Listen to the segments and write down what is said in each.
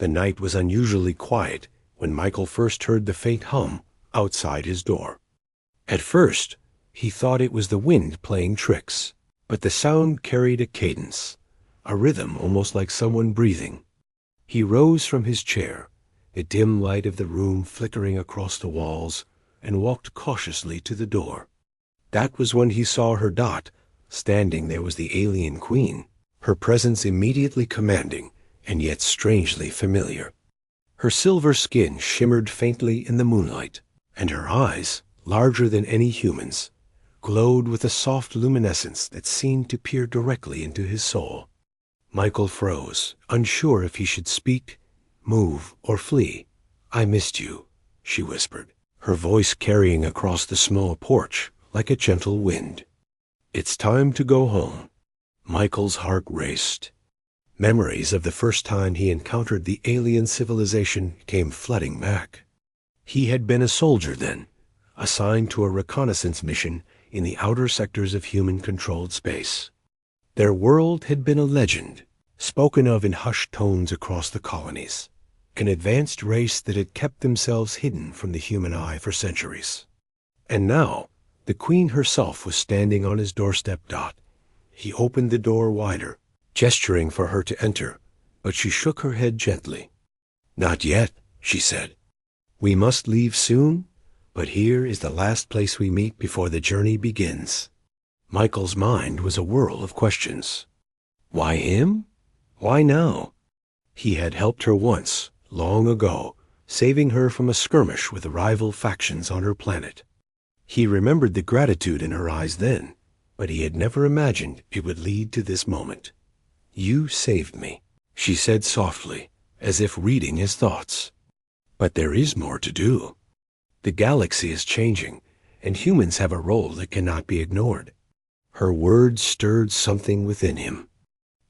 The night was unusually quiet when Michael first heard the faint hum outside his door. At first, he thought it was the wind playing tricks, but the sound carried a cadence, a rhythm almost like someone breathing. He rose from his chair, the dim light of the room flickering across the walls, and walked cautiously to the door. That was when he saw her dot. Standing there was the alien queen, her presence immediately commanding and yet strangely familiar. Her silver skin shimmered faintly in the moonlight, and her eyes, larger than any human's, glowed with a soft luminescence that seemed to peer directly into his soul. Michael froze, unsure if he should speak, move, or flee. "I missed you," she whispered, her voice carrying across the small porch like a gentle wind. "It's time to go home." Michael's heart raced. Memories of the first time he encountered the alien civilization came flooding back. He had been a soldier then, assigned to a reconnaissance mission in the outer sectors of human-controlled space. Their world had been a legend, spoken of in hushed tones across the colonies, an advanced race that had kept themselves hidden from the human eye for centuries. And now, the Queen herself was standing on his doorstep. He opened the door wider, gesturing for her to enter, but she shook her head gently. "Not yet," she said. "We must leave soon, but here is the last place we meet before the journey begins." Michael's mind was a whirl of questions. Why him? Why now? He had helped her once, long ago, saving her from a skirmish with the rival factions on her planet. He remembered the gratitude in her eyes then, but he had never imagined it would lead to this moment. "You saved me," she said softly, as if reading his thoughts. "But there is more to do. The galaxy is changing, and humans have a role that cannot be ignored." Her words stirred something within him.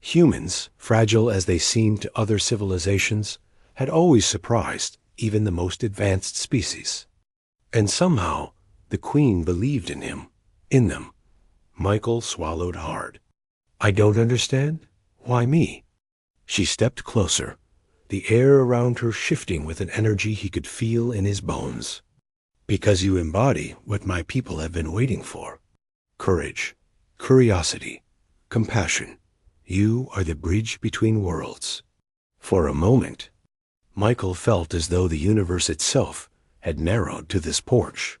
Humans, fragile as they seemed to other civilizations, had always surprised even the most advanced species. And somehow, the Queen believed in him, in them. Michael swallowed hard. "I don't understand. Why me?" She stepped closer, the air around her shifting with an energy he could feel in his bones. "Because you embody what my people have been waiting for. Courage, curiosity, compassion. You are the bridge between worlds." For a moment, Michael felt as though the universe itself had narrowed to this porch,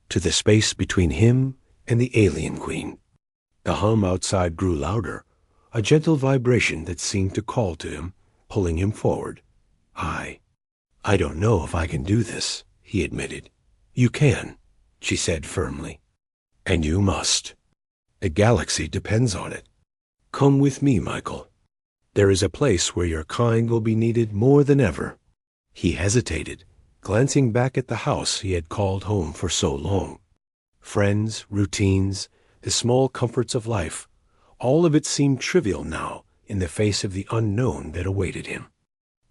to the space between him and the alien queen. The hum outside grew louder, a gentle vibration that seemed to call to him, pulling him forward. I don't know if I can do this," he admitted. "You can," she said firmly. "And you must. The galaxy depends on it. Come with me, Michael. There is a place where your kind will be needed more than ever." He hesitated, glancing back at the house he had called home for so long. Friends, routines, the small comforts of life, all of it seemed trivial now in the face of the unknown that awaited him.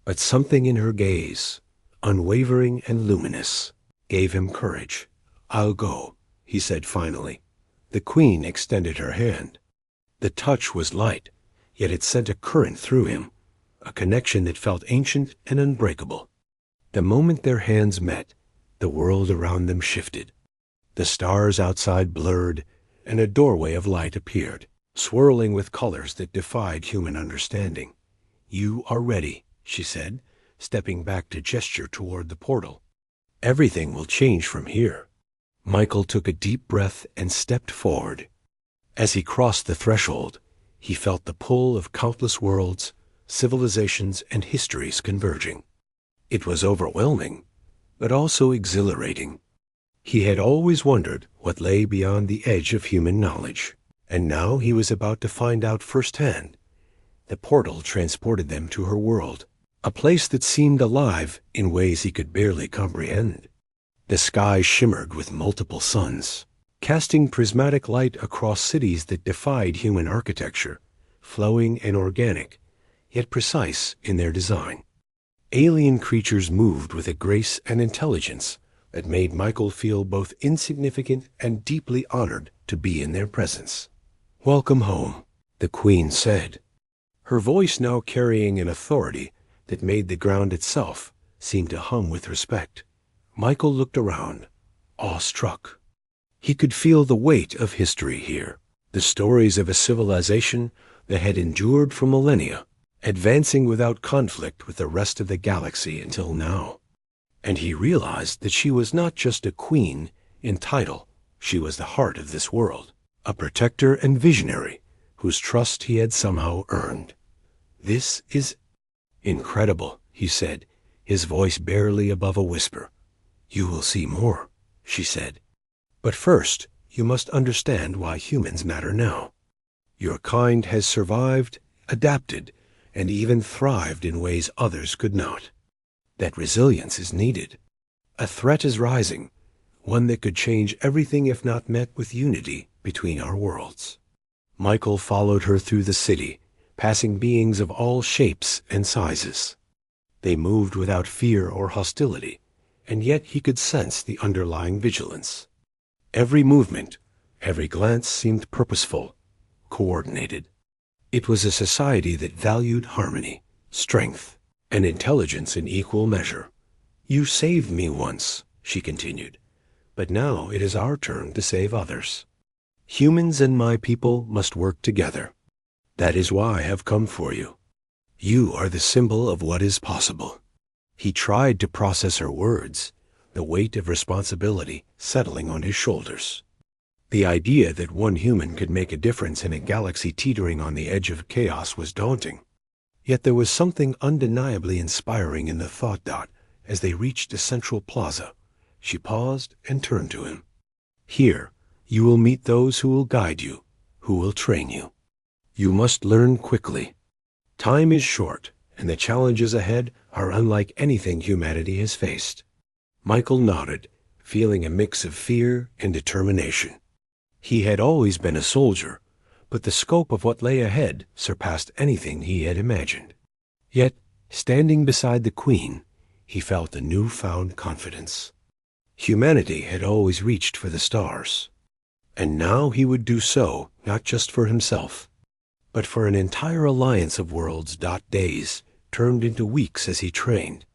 But something in her gaze, unwavering and luminous, gave him courage. "I'll go," he said finally. The Queen extended her hand. The touch was light, yet it sent a current through him, a connection that felt ancient and unbreakable. The moment their hands met, the world around them shifted. The stars outside blurred, and a doorway of light appeared, swirling with colors that defied human understanding. "You are ready," she said, stepping back to gesture toward the portal. "Everything will change from here." Michael took a deep breath and stepped forward. As he crossed the threshold, he felt the pull of countless worlds, civilizations, and histories converging. It was overwhelming, but also exhilarating. He had always wondered what lay beyond the edge of human knowledge, and now he was about to find out firsthand. The portal transported them to her world, a place that seemed alive in ways he could barely comprehend. The sky shimmered with multiple suns, casting prismatic light across cities that defied human architecture, flowing and organic, yet precise in their design. Alien creatures moved with a grace and intelligence that made Michael feel both insignificant and deeply honored to be in their presence. "Welcome home," the Queen said, her voice now carrying an authority that made the ground itself seem to hum with respect. Michael looked around, awestruck. He could feel the weight of history here, the stories of a civilization that had endured for millennia, advancing without conflict with the rest of the galaxy until now. And he realized that she was not just a queen in title, she was the heart of this world, a protector and visionary whose trust he had somehow earned. "This is incredible," he said, his voice barely above a whisper. "You will see more," she said. "But first, you must understand why humans matter now. Your kind has survived, adapted, and even thrived in ways others could not. That resilience is needed. A threat is rising, one that could change everything if not met with unity between our worlds." Michael followed her through the city, passing beings of all shapes and sizes. They moved without fear or hostility, and yet he could sense the underlying vigilance. Every movement, every glance seemed purposeful, coordinated. It was a society that valued harmony, strength, and intelligence in equal measure. "You saved me once," she continued, "but now it is our turn to save others. Humans and my people must work together. That is why I have come for you. You are the symbol of what is possible." He tried to process her words, the weight of responsibility settling on his shoulders. The idea that one human could make a difference in a galaxy teetering on the edge of chaos was daunting. Yet there was something undeniably inspiring in the thought that, as they reached a central plaza, she paused and turned to him. "Here, you will meet those who will guide you, who will train you. You must learn quickly. Time is short, and the challenges ahead are unlike anything humanity has faced." Michael nodded, feeling a mix of fear and determination. He had always been a soldier, but the scope of what lay ahead surpassed anything he had imagined. Yet, standing beside the Queen, he felt a newfound confidence. Humanity had always reached for the stars, and now he would do so not just for himself, but for an entire alliance of worlds. Days turned into weeks as he trained,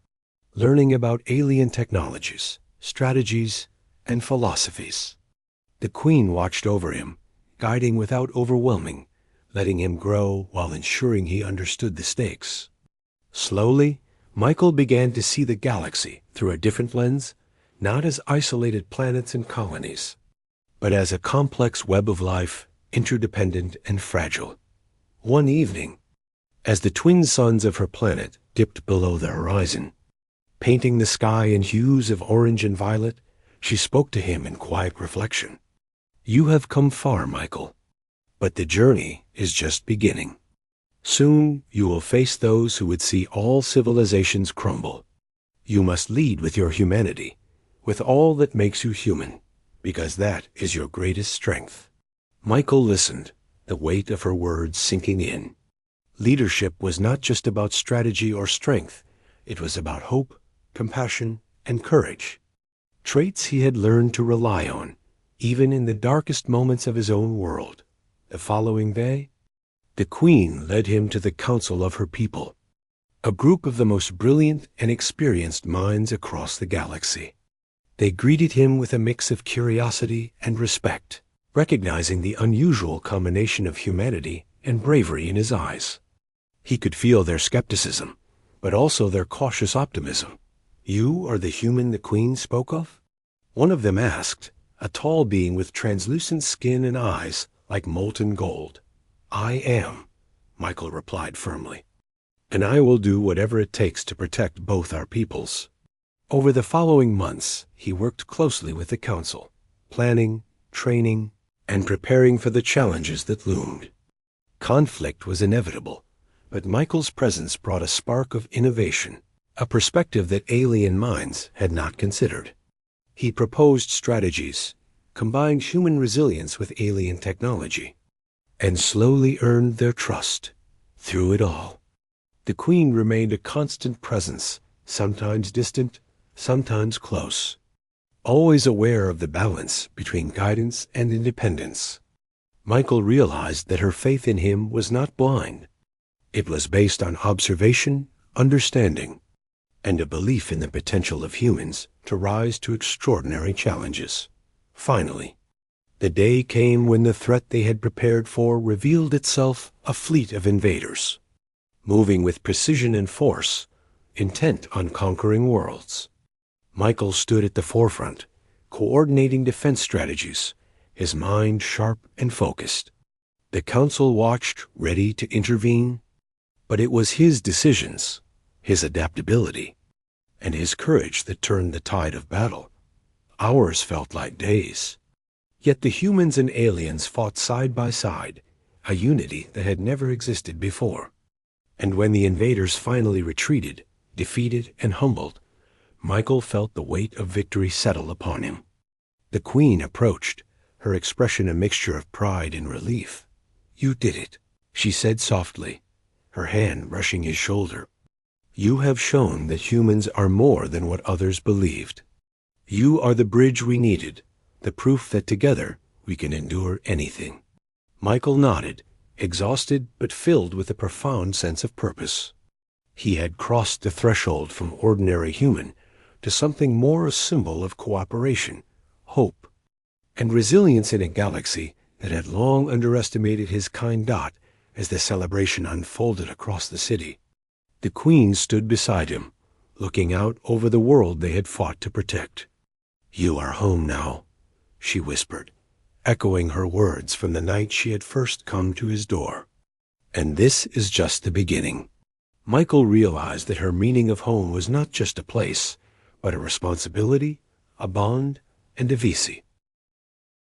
learning about alien technologies, strategies, and philosophies. The Queen watched over him, guiding without overwhelming, letting him grow while ensuring he understood the stakes. Slowly, Michael began to see the galaxy through a different lens, not as isolated planets and colonies, but as a complex web of life, interdependent and fragile. One evening, as the twin suns of her planet dipped below the horizon, painting the sky in hues of orange and violet, she spoke to him in quiet reflection. "You have come far, Michael, but the journey is just beginning. Soon you will face those who would see all civilizations crumble. You must lead with your humanity, with all that makes you human, because that is your greatest strength." Michael listened, the weight of her words sinking in. Leadership was not just about strategy or strength. It was about hope, compassion, and courage. Traits he had learned to rely on, even in the darkest moments of his own world. The following day, the Queen led him to the council of her people, a group of the most brilliant and experienced minds across the galaxy. They greeted him with a mix of curiosity and respect, recognizing the unusual combination of humanity and bravery in his eyes. He could feel their skepticism, but also their cautious optimism. "You are the human the Queen spoke of?" one of them asked, a tall being with translucent skin and eyes like molten gold. "I am," Michael replied firmly, "and I will do whatever it takes to protect both our peoples." Over the following months, he worked closely with the council, planning, training, and preparing for the challenges that loomed. Conflict was inevitable, but Michael's presence brought a spark of innovation, a perspective that alien minds had not considered. He proposed strategies, combined human resilience with alien technology, and slowly earned their trust. Through it all, the Queen remained a constant presence, sometimes distant, sometimes close, always aware of the balance between guidance and independence. Michael realized that her faith in him was not blind. It was based on observation, understanding, and a belief in the potential of humans to rise to extraordinary challenges. Finally, the day came when the threat they had prepared for revealed itself, a fleet of invaders, moving with precision and force, intent on conquering worlds. Michael stood at the forefront, coordinating defense strategies, his mind sharp and focused. The council watched, ready to intervene, but it was his decisions, his adaptability, and his courage that turned the tide of battle. Hours felt like days. Yet the humans and aliens fought side by side, a unity that had never existed before. And when the invaders finally retreated, defeated and humbled, Michael felt the weight of victory settle upon him. The Queen approached, her expression a mixture of pride and relief. "You did it," she said softly, her hand brushing his shoulder. "You have shown that humans are more than what others believed. You are the bridge we needed, the proof that together we can endure anything." Michael nodded, exhausted but filled with a profound sense of purpose. He had crossed the threshold from ordinary human to something more a symbol of cooperation, hope, and resilience in a galaxy that had long underestimated his kind dot as the celebration unfolded across the city. The Queen stood beside him, looking out over the world they had fought to protect. "You are home now," she whispered, echoing her words from the night she had first come to his door. And this is just the beginning. Michael realized that her meaning of home was not just a place, but a responsibility, a bond, and a visi.